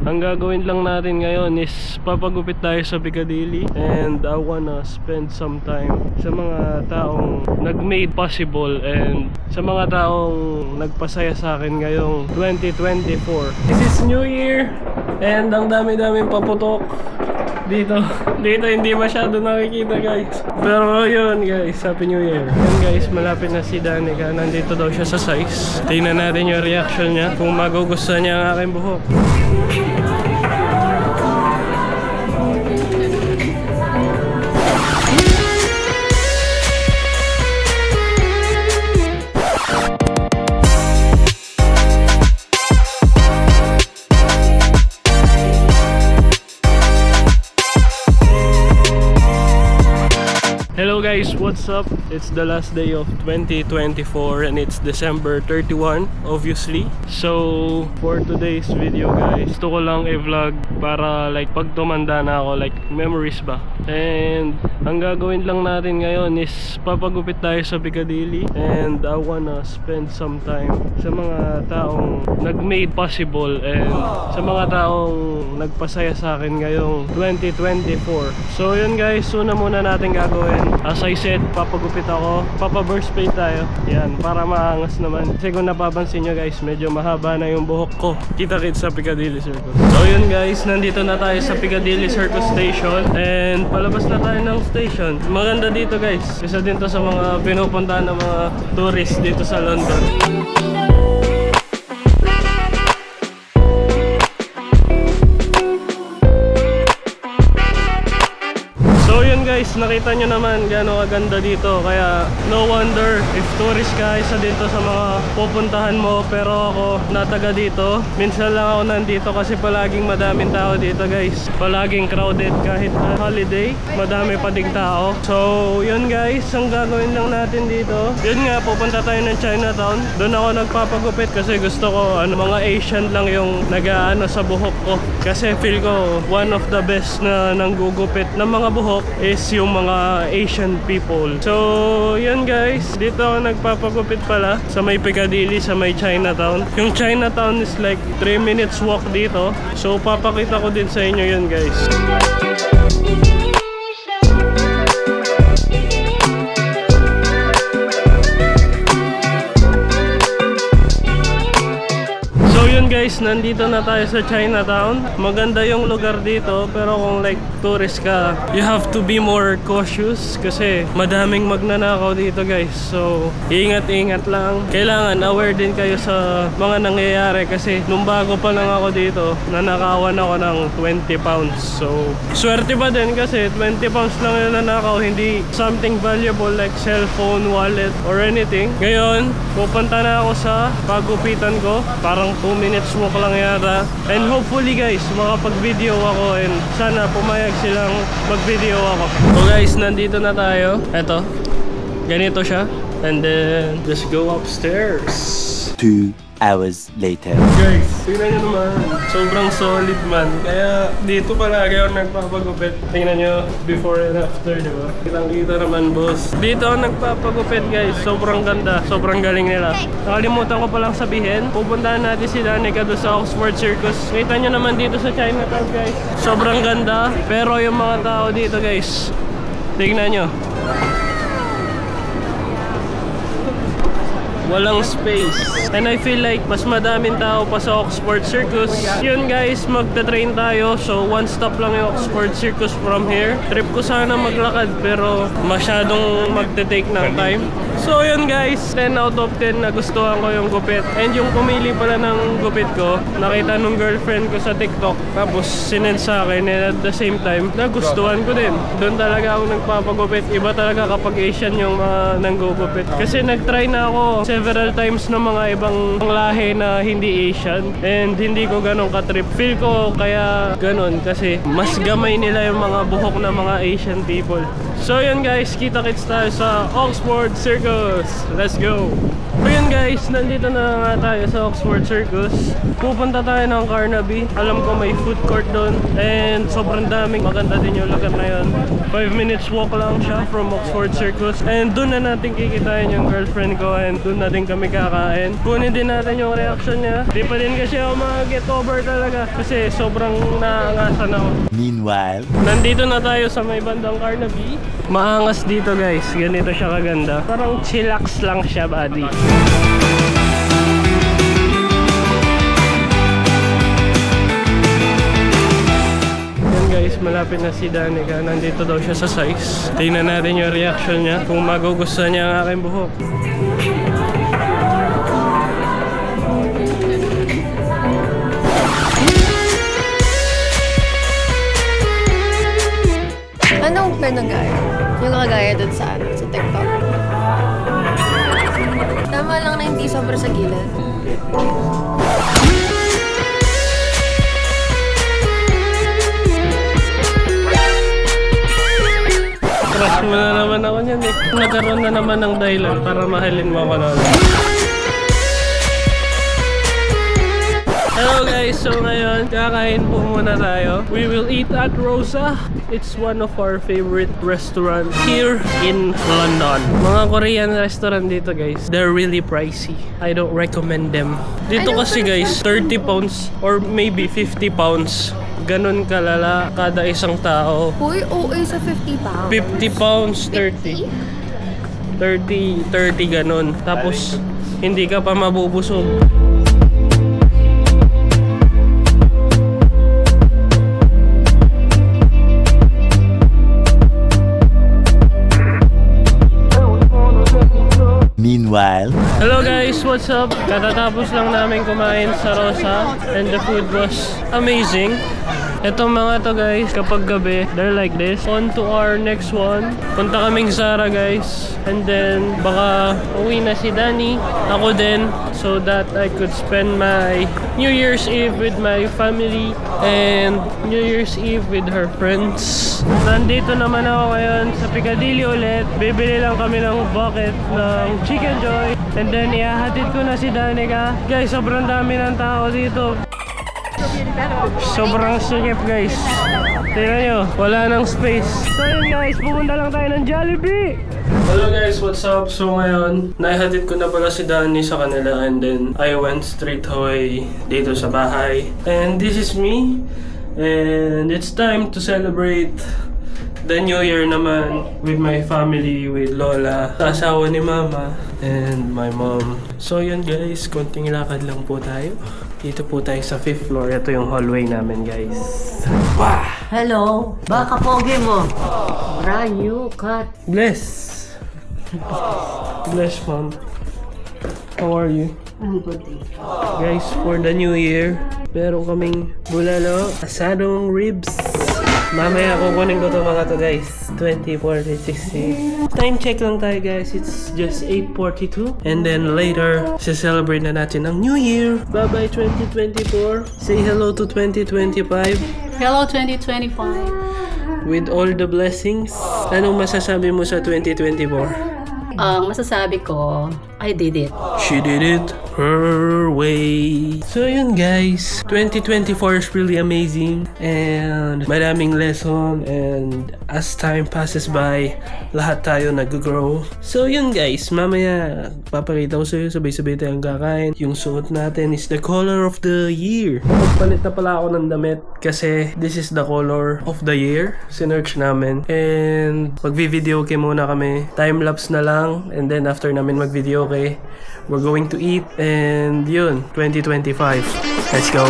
Ang gagawin lang natin ngayon is papagupit tayo sa Piccadilly, and I wanna spend some time sa mga taong nag-made possible and sa mga taong nagpasaya sa akin ngayong 2024. This is New Year and ang dami-daming paputok dito hindi masyado nakikita guys, pero yun guys, Happy New Year. Yun guys, malapit na si Danica, nandito daw siya sa size. Tingnan natin yung reaction niya, kung magugustuhan niya ang aking buhok. Hello guys, what's up? It's the last day of 2024 and it's December 31 obviously. So for today's video guys, gusto ko lang i-vlog para like pag tumanda na ako, like memories ba. And ang gagawin lang natin ngayon is papagupit tayo sa Piccadilly, and I wanna spend some time sa mga taong nag-made possible and sa mga taong nagpasaya sa akin ngayong 2024. So yun guys, una muna natin gagawin. As I said, papagupit ako, papa-burst fade tayo. Yan, para maangas naman. Kasi kung napapansin nyo guys, medyo mahaba na yung buhok ko. Kita-kits sa Piccadilly Circus. So yun guys, nandito na tayo sa Piccadilly Circus Station, and palabas na tayo ng station. Maganda dito guys, isa din to sa mga pinupuntahan ng mga tourist dito sa London. Guys, nakita nyo naman gaano kaganda dito, kaya no wonder if tourist ka, isa dito sa mga pupuntahan mo. Pero ako, nataga dito, minsan lang ako nandito kasi palaging madaming tao dito guys, palaging crowded. Kahit holiday, madami pa ding tao. So yun guys, ang gagawin lang natin dito, yun nga, pupunta tayo ng Chinatown. Doon ako nagpapagupit kasi gusto ko mga Asian lang yung nag-aano sa buhok ko, kasi feel ko one of the best na nanggugupit ng mga buhok is yung mga Asian people. So yun guys, dito ako nagpapagupit pala sa may Piccadilly, sa may Chinatown. Yung Chinatown is like 3 minutes walk dito. So papakita ko din sa inyo yun guys. Guys, nandito na tayo sa Chinatown. Maganda yung lugar dito, pero kung like tourist ka, you have to be more cautious kasi madaming magnanakaw dito guys. So ingat-ingat lang. Kailangan aware din kayo sa mga nangyayari, kasi nung bago pa lang ako dito, nanakawan ako ng 20 pounds. So swerte pa din kasi 20 pounds lang yung nanakaw, hindi something valuable like cellphone, wallet or anything. Ngayon pupunta na ako sa pagupitan ko, parang 2 minutes walk lang yata, and hopefully guys makapag-video ako, and sana pumayag silang mag-video ako. So guys, nandito na tayo. Eto, ganito siya, and then just go upstairs. 2 hours later. Guys, tingnan nyo naman, sobrang solid man. Kaya dito palagi ako nagpapagupit. Tingnan nyo, before and after, diba? Kitang-kita naman boss. Dito ako nagpapagupit guys, sobrang ganda, sobrang galing nila. Nakalimutan ko palang sabihin, pupuntahan natin si Danica doon sa Oxford Circus. Kita nyo naman dito sa Chinatown guys, sobrang ganda. Pero yung mga tao dito guys, tingnan nyo, walang space. And I feel like mas madaming tao pa sa Oxford Circus. Yun guys, magta-train tayo. So one stop lang yung Oxford Circus from here. Trip ko sana maglakad, pero masyadong magte-take ng time. So yun guys, 10 out of 10 nagustuhan ko yung gupit. And yung pumili pala ng gupit ko, nakita nung girlfriend ko sa TikTok, tapos sinend sa akin, and at the same time nagustuhan ko din. Doon talaga ako nagpapagupit. Iba talaga kapag Asian yung mga nanggugupit. Kasi nagtry na ako several times ng mga ibang lahi na hindi Asian, and hindi ko ganun ka-trip. Feel ko kaya ganun kasi mas gamay nila yung mga buhok ng mga Asian people. So yun guys, kita-kits tayo sa Oxford Circus. Let's go! So yun guys, nandito na nga tayo sa Oxford Circus. Pupunta tayo ng Carnaby. Alam ko may food court doon. And sobrang daming. Maganda din yung lugar na yun. 5 minutes walk lang siya from Oxford Circus. And doon na natin kikitain yung girlfriend ko. And doon na din kami kakain. Kunin din natin yung reaction niya. Di pa din kasi ako mag-get over talaga. Kasi sobrang naangasan ako. Meanwhile, Nandito na tayo sa may bandang Carnaby. Maangas dito guys. Ganito siya kaganda. Parang chillax lang siya, buddy. Yan guys, malapit na si Danica. Nandito daw siya sa size. Tingnan natin yung reaction niya. Kung magugustuhan niya ang aking buhok. Anong pinagaya? Yung kagaya dun sa TikTok. Tama lang na hindi sobra sa gilid. Crush mo na naman ako niyan eh. Nagkaroon na naman ng dahilan para mahalin mo ako noon. Hello guys, so ngayon kakain po muna tayo. We will eat at Rosa. It's one of our favorite restaurant here in London. Mga Korean restaurant dito guys, they're really pricey. I don't recommend them. Dito kasi guys, 30 pounds or maybe 50 pounds. Ganon kalala kada isang tao. Uy, OA sa 50 pounds. 50 pounds, 30. 30 ganon. Tapos hindi ka pa mabubusog. meanwhile, Hello guys, what's up? Katatapos lang namin kumain sa Rosa and the food was amazing. Itong mga to guys, kapag gabi, they're like this. On to our next one. Punta kaming Zara guys. And then, baka uwi na si Danny. Ako din. So that I could spend my New Year's Eve with my family. And New Year's Eve with her friends. Nandito naman ako ngayon sa Piccadilly ulit. Bibili lang kami ng bucket ng Chicken Joy. And then, ihahatid ko na si Danica. Guys, sobrang dami ng tao dito. Sobrang sikip guys. Tingnan nyo, wala nang space. So yun guys, pupunta lang tayo ng Jollibee. Hello guys, what's up? So ngayon, naihatid ko na pala si Danny sa kanila. And then, I went straight away dito sa bahay. And this is me. And it's time to celebrate the New Year naman with my family, with Lola, asawa ni Mama, and my mom. So yun guys, konting lakad lang po tayo. Dito po tayo sa 5th floor. Ito yung hallway namin guys. Wow! Hello! Baka pogi mo! Brand new cut! Bless! Bless mom. How are you? Ang good. Guys, for the New Year, meron kaming bulalo, asadong ribs. Mamaya kukunin ko to mga to guys. 20, 40, 60. Time check lang tayo guys. It's just 8:42. And then later, celebrate na natin ang New Year. Bye bye 2024. Say hello to 2025. Hello 2025. With all the blessings. Anong masasabi mo sa 2024? Ang masasabi ko, I did it. She did it her way. So yun guys, 2024 is really amazing and maraming lesson, and as time passes by, lahat tayo nag-grow. So yun guys, mamaya papakita ko sa'yo, sabay-sabay tayong kakain. Yung suot natin is the color of the year. Magpalit na pala ako ng damit kasi this is the color of the year. Sinearch namin and magvi-video okay muna kami. Time-lapse na lang. And then after namin mag-video, okay, we're going to eat. And yun, 2025. Let's go.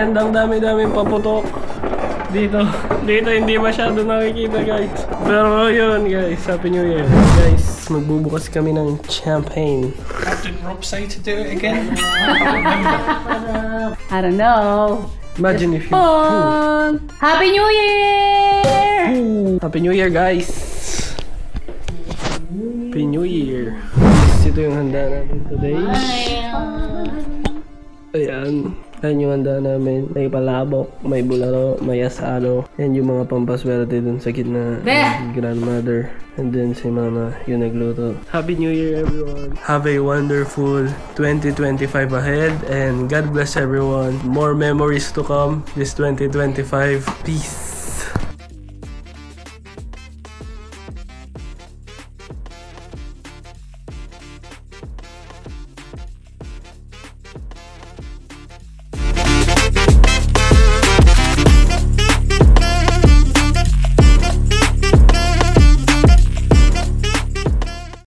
And ang dami-daming paputok. Dito hindi masyado nakikita guys. Pero yun guys, Happy New Year. Guys, magbubukas kami ng champagne. Did Rob say to do it again? I don't know. Imagine if you... Happy New Year! Happy New Year guys! Happy New Year! Ito yung handa namin today. Ayan. Ayan yung handa namin. May palabok, may bulalo, may asado. Ayan yung mga pampaswerte dun sa gitna. Grandmother. And then si mama yung nagluto. Happy New Year everyone! Have a wonderful 2025 ahead. And God bless everyone. More memories to come this 2025. Peace!